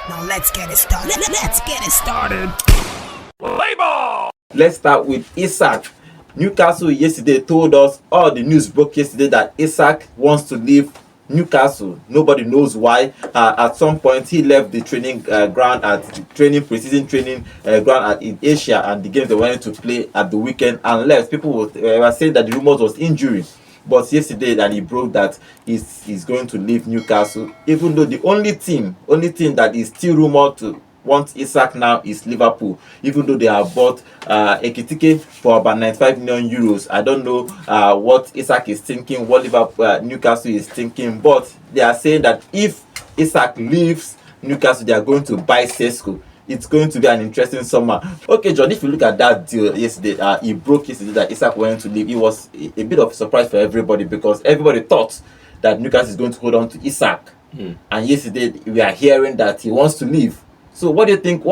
Now let's get it started. Let's get it started. Play ball! Let's start with Isak. Newcastle yesterday told us, all the news broke yesterday, that Isak wants to leave Newcastle. Nobody knows why. At some point, he left the training ground at the preseason training ground in Asia, and the games they wanted to play at the weekend, and left. People were saying that the rumors was injury. But yesterday, that he broke that he's going to leave Newcastle, even though the only team that is still rumored to want Isak now is Liverpool, even though they have bought Ekitike for about 95 million euros. I don't know what Isak is thinking, what Newcastle is thinking, but they are saying that if Isak leaves Newcastle, they are going to buy Sesko. It's going to be an interesting summer. Okay, John, if you look at that deal yesterday, he broke yesterday that Isak went to leave. It was a bit of a surprise for everybody, because everybody thought that Newcastle is going to hold on to Isak. And yesterday, we are hearing that he wants to leave. So what do you think?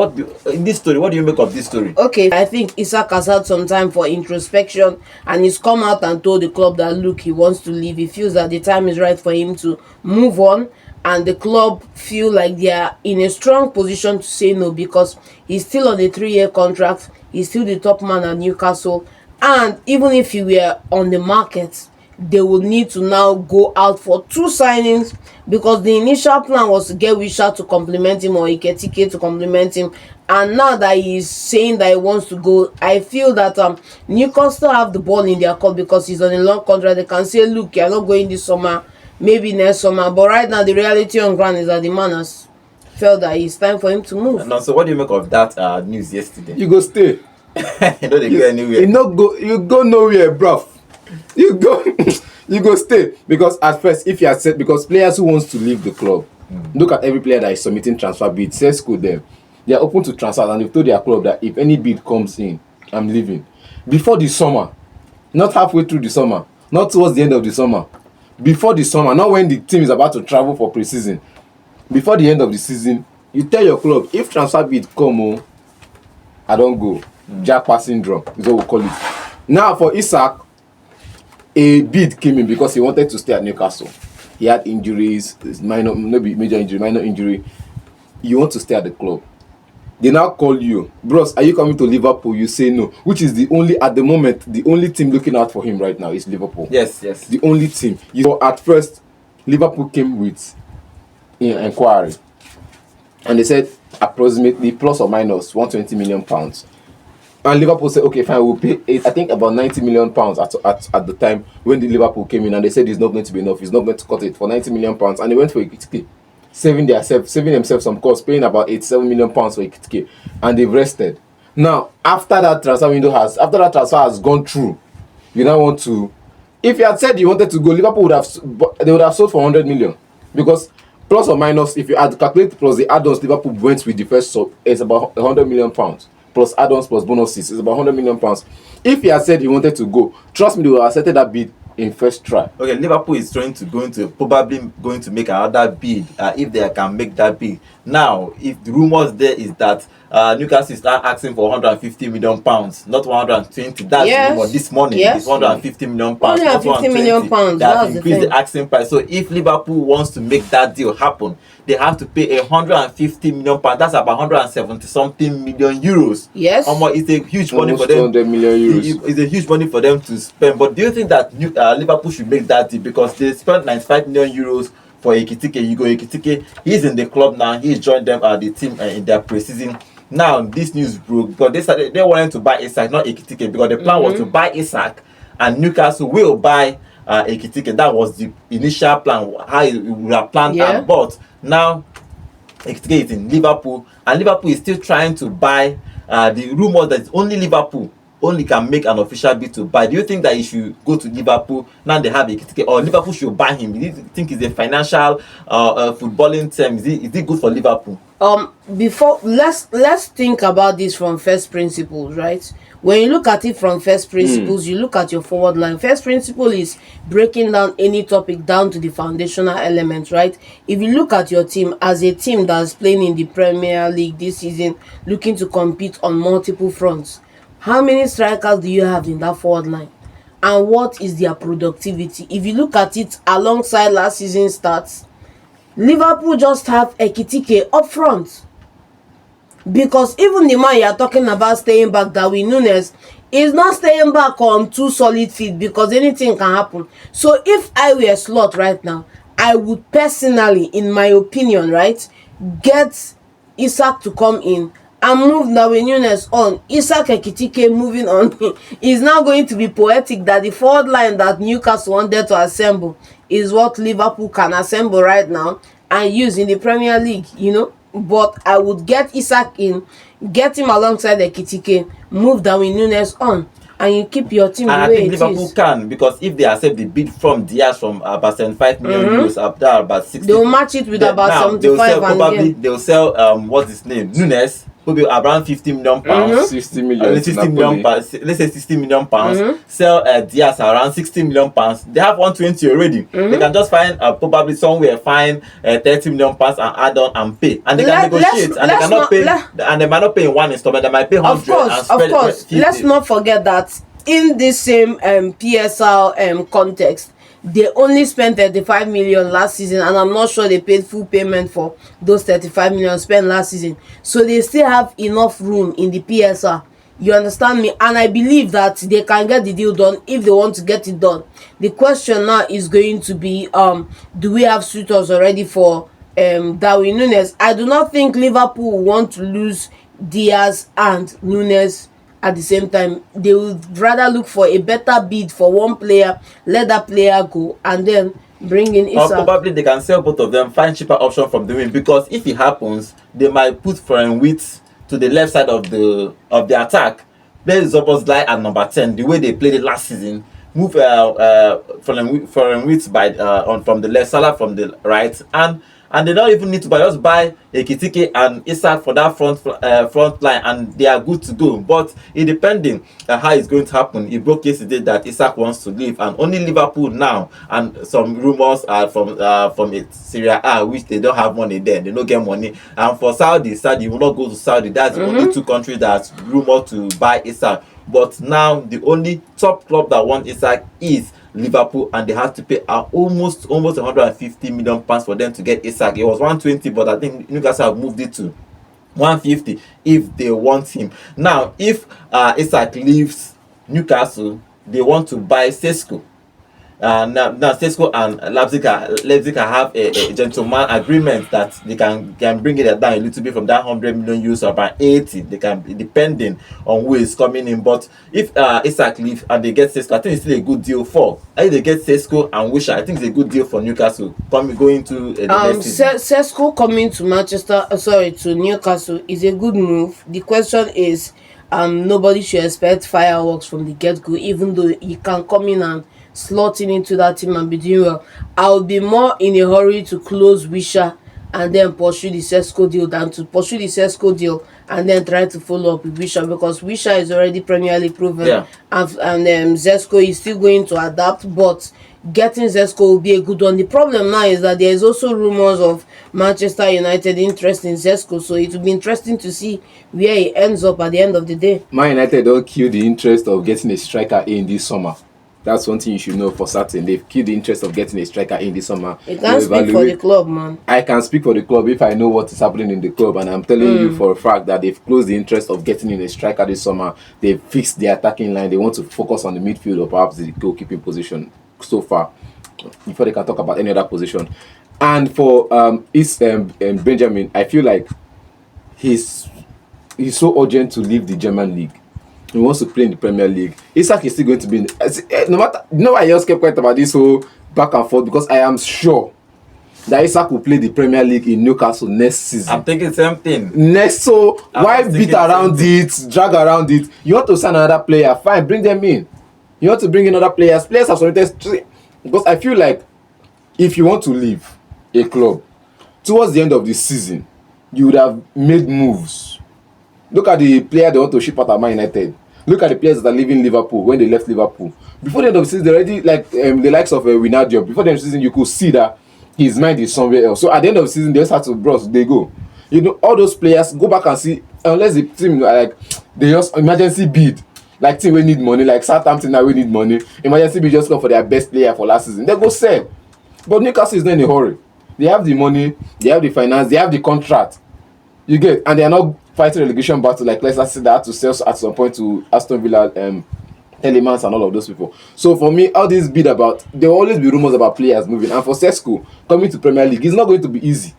In this story, what do you make of this story? Okay, I think Isak has had some time for introspection, and he's come out and told the club that, look, he wants to leave. He feels that the time is right for him to move on, and the club feel like they are in a strong position to say no, because he's still on a 3-year contract. He's still the top man at Newcastle, and even if he were on the market, they will need to now go out for 2 signings, because the initial plan was to get Wisha to complement him or Iketike to complement him, and now that he's saying that he wants to go, I feel that Newcastle have the ball in their court, because he's on a long contract. They can say, look, you're not going this summer, maybe next summer, but right now the reality on ground is that the man has felt that it's time for him to move. And so what do you make of that news yesterday? You go stay. You know they go anywhere. You go nowhere, bruv. You go stay, because at first, if you had said, because players who wants to leave the club, look at every player that is submitting transfer bid, Sesko them, they are open to transfer, and they've told their club that if any bid comes in, I'm leaving before the summer, not halfway through the summer, not towards the end of the summer, before the summer, not when the team is about to travel for pre-season, before the end of the season. You tell your club, if transfer bid come, I don't go. Jackpot syndrome is what we call it. Now for Isak, a bid came in because he wanted to stay at Newcastle. He had injuries, minor, maybe major injury, minor injury. You want to stay at the club. They now call you, bros, are you coming to Liverpool? You say no, which is at the moment, the only team looking out for him right now is Liverpool. Yes. The only team. At first, Liverpool came with an inquiry, and they said approximately plus or minus £120 million. And Liverpool said, okay, fine, we'll pay I think about £90 million at the time when the Liverpool came in, and they said it's not going to be enough. It's not going to cut it for £90 million. And they went for Ekitike, saving themselves some cost, paying about £87 million for Ekitike, and they've rested. Now, after that transfer has gone through, you now want to. If you had said you wanted to go, Liverpool would have sold for 100 million, because plus or minus, if you had calculated plus the add-ons, Liverpool went with the first sub, it's about £100 million. Plus add-ons plus bonuses is about £100 million. If he had said he wanted to go, trust me, they would have accepted that bid in first try. Okay, Liverpool is probably going to make another bid if they can make that bid. Now, if the rumors there is that Newcastle start asking for £150 million, not 120. That's the rumor this morning. Yes. It's £150 million. £150 million. They have increased the asking price. So if Liverpool wants to make that deal happen, they have to pay £150 million. That's about 170 something million euros. Yes. It's a huge money Almost for them. 200 million euros. It's a huge money for them to spend. But do you think that Liverpool should make that deal, because they spent 95 million euros for Ekitike? Ekitike, he's in the club now. He's joined them the team in their pre-season. Now this news broke, because they wanted to buy Isak, not Ekitike, because the plan was to buy Isak, and Newcastle will buy Ekitike. That was the initial plan, how it would have planned out. But now Ekitike is in Liverpool, and Liverpool is still trying to buy. The rumor that only Liverpool can make an official bid to buy. Do you think that he should go to Liverpool now they have Ekitike, or Liverpool should buy him? Do you think it's a financial footballing term? Is it good for Liverpool? Before let's think about this from first principles, right? When you look at it from first principles, you look at your forward line. First principle is breaking down any topic down to the foundational elements, right? If you look at your team as a team that's playing in the Premier League this season, looking to compete on multiple fronts, how many strikers do you have in that forward line? And what is their productivity? If you look at it alongside last season's stats, Liverpool just have Ekitike up front. Because even the man you are talking about staying back, Darwin Núñez, is not staying back on 2 solid feet because anything can happen. So if I were a Slot right now, I would personally, in my opinion, right, get Isak to come in and move Darwin Núñez on. Isak Ekitike moving on is now going to be poetic that the forward line that Newcastle wanted to assemble is what Liverpool can assemble right now and use in the Premier League, you know. But I would get Isak in, get him alongside Ekitike, move Darwin Núñez on, and you keep your team the way I think it Liverpool is. can, because if they accept the bid from Diaz from about 75 million euros, up there about 60, They'll match it with then about now 75 they'll sell, and probably again. they'll sell what's his name, Nunes, maybe around 50 million pounds. 60 million. 60 million pounds, let's say 60 million pounds. Sell Diaz around 60 million pounds. They have 120 already. They can just find probably somewhere find 30 million pounds and add on and pay, and they can negotiate, and they cannot pay, and they might not pay in one installment. They might pay 100 and spread Of course. 50. Let's not forget that in this same PSL context, they only spent 35 million last season, and I'm not sure they paid full payment for those 35 million spent last season. So they still have enough room in the PSL. You understand me? And I believe that they can get the deal done if they want to get it done. The question now is going to be, do we have suitors already for Darwin Núñez? I do not think Liverpool want to lose Diaz and Núñez at the same time. They would rather look for a better bid for one player, let that player go, and then bring in Or Isak. probably they can sell both of them, find cheaper option from the wing, because if it happens, they might put Foreign Wheat to the left side of the attack. There is Zoboszlai at number 10, the way they played it last season. Move Foreign Wheat by from the left, Salah from the right, and they don't even need to just buy Ekitike and Isak for that front line, and they are good to go. But it depending how it's going to happen. It broke yesterday that Isak wants to leave, and only Liverpool now, and some rumors are from Syria A, which they don't have money there, they don't get money. And for Saudi will not go to Saudi. That's the only 2 countries that's rumored to buy Isak. But now the only top club that wants Isak is Liverpool, and they have to pay almost 150 million pounds for them to get Isak. It was 120, but I think Newcastle have moved it to 150 if they want him. Now, if Isak leaves Newcastle, they want to buy Sesko. Now Sesko and Leipzig have a gentleman agreement that they can bring it down a little bit from that 100 million euros to about 80. They can, depending on who is coming in. But if Isak leaves and they get Sesko, I think it's still a good deal for. If they get Sesko and Wisha, I think it's a good deal for Newcastle going to the next season. Sesko coming to to Newcastle is a good move. The question is, nobody should expect fireworks from the get-go, even though he can come in and slotting into that team and be doing well. I would be more in a hurry to close Wisha and then pursue the Sesko deal than to pursue the Sesko deal and then try to follow up with Wisha, because Wisha is already Premier League proven, and Sesko is still going to adapt, but getting Sesko will be a good one. The problem now is that there is also rumors of Manchester United interest in Sesko, so it will be interesting to see where he ends up at the end of the day. Man United don't kill the interest of getting a striker in this summer. That's one thing you should know for certain. They've killed the interest of getting a striker in this summer. You can't speak for the club, man. I can speak for the club if I know what is happening in the club, and I'm telling you for a fact that they've closed the interest of getting in a striker this summer. They've fixed the attacking line. They want to focus on the midfield or perhaps the goalkeeping position so far, before they can talk about any other position. And for Benjamin, I feel like he's so urgent to leave the German league. He wants to play in the Premier League. Isak is still going to be no matter. I just kept quiet about this whole back and forth, because I am sure that Isak will play the Premier League in Newcastle next season. I'm thinking the same thing. Why beat around it, drag around it? You want to sign another player? Fine, bring them in. You want to bring in other players? Players have submitted, because I feel like if you want to leave a club towards the end of the season, you would have made moves. Look at the player they want to ship out of Man United. Look at the players that are leaving Liverpool when they left Liverpool. Before the end of the season, they already the likes of Wijnaldum. Before the end of the season, you could see that his mind is somewhere else. So at the end of the season, they just have to bros. They go. You know, all those players, go back and see. Unless the team they just emergency bid, like team we need money, like Southampton now we need money. Emergency bid just come for their best player for last season. They go sell. But Newcastle is not in a hurry. They have the money, they have the finance, they have the contract. You get, and they are not fighting relegation battle like Leicester City that had to sell at some point to Aston Villa, Telemans and all of those people. So for me, all this bit about, there will always be rumors about players moving, and for Sesko coming to Premier League, it's not going to be easy.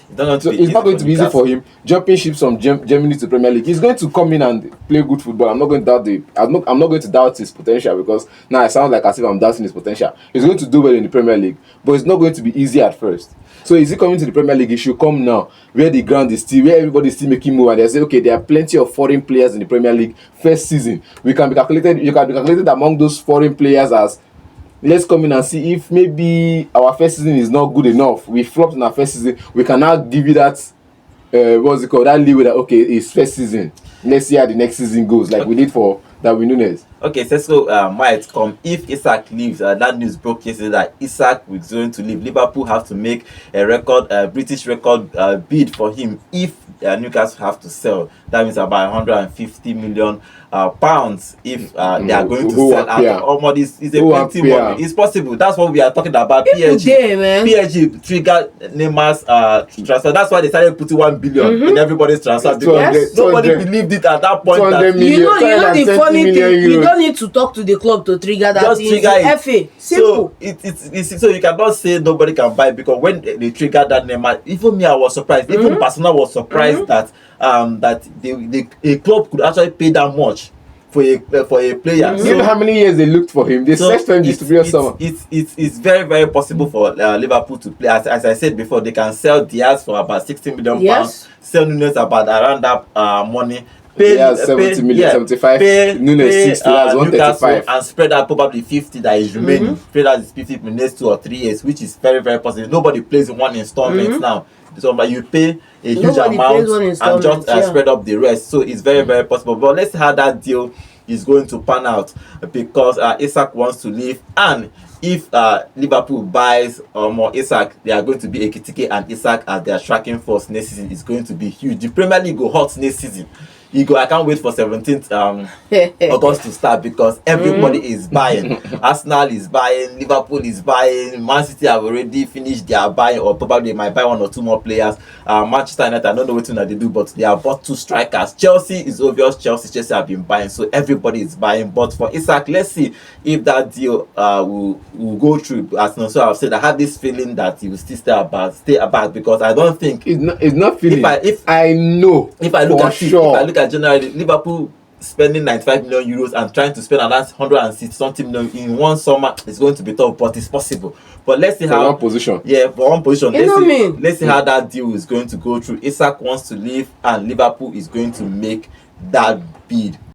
It's not going to be easy for him jumping ships from Germany to Premier League. He's going to come in and play good football. I'm not going to doubt his potential, because now I sound like as if I'm doubting his potential. He's going to do well in the Premier League, but it's not going to be easy at first. So is he coming to the Premier League? He should come now, where the ground is still, where everybody is still making move, and they say, okay, there are plenty of foreign players in the Premier League. First season, you can be calculated among those foreign players as, let's come in and see if maybe our first season is not good enough. We flopped in our first season. We can now give you that, that leeway that, okay, it's first season. Let's see how the next season goes, like we did for Darwin Núñez. Okay, Sesko might come if Isak leaves. That news broke yesterday that Isak is going to leave. Liverpool have to make a British record bid for him if Newcastle have to sell. That means about 150 million pounds if they are going to sell out. Almost is a plenty money. It's possible. That's what we are talking about. PSG triggered Neymar's transfer. That's why they started putting 1 billion in everybody's transfer, because nobody believed it at that point. You know the funny thing, you don't need to talk to the club to trigger that. Just trigger it. FA. Simple. So it's so you cannot say nobody can buy, because when they triggered that Neymar, even me, I was surprised. Even Barcelona was surprised that a club could actually pay that much for a player. You know how many years they looked for him? They searched for him this previous summer. It's very, very possible for Liverpool to play. As I said before, they can sell Diaz for about 60 million pounds. Sell Núñez about around that money. Pay 70 million, 75. Núñez 60, that's 135. And spread out probably 50 that is remaining. Spread out this 50 in the next 2 or 3 years, which is very, very possible. Nobody plays in one installment now. So you pay a huge amount and just spread up the rest. So it's very, very possible. But let's see how that deal is going to pan out, because Isak wants to leave, and if Liverpool buys more Isak, they are going to be Ekitike and Isak as their striking force next season. Is going to be huge. The Premier League go hot next season. I can't wait for 17th August to start, because everybody is buying. Arsenal is buying, Liverpool is buying, Man City have already finished their buying, or probably they might buy 1 or 2 more players. Manchester United, I don't know what they do, but they have bought 2 strikers. Chelsea is obvious. Chelsea have been buying, so everybody is buying. But for Isak, let's see if that deal will go through. As so I've said, I have this feeling that he will still stay about, because I don't think it's not feeling. If I look at generally Liverpool spending 95 million euros and trying to spend around 160 something million in one summer, is going to be tough, but it's possible. But let's see how one position. For one position. Let's see how that deal is going to go through. Isak wants to leave, and Liverpool is going to make that bid.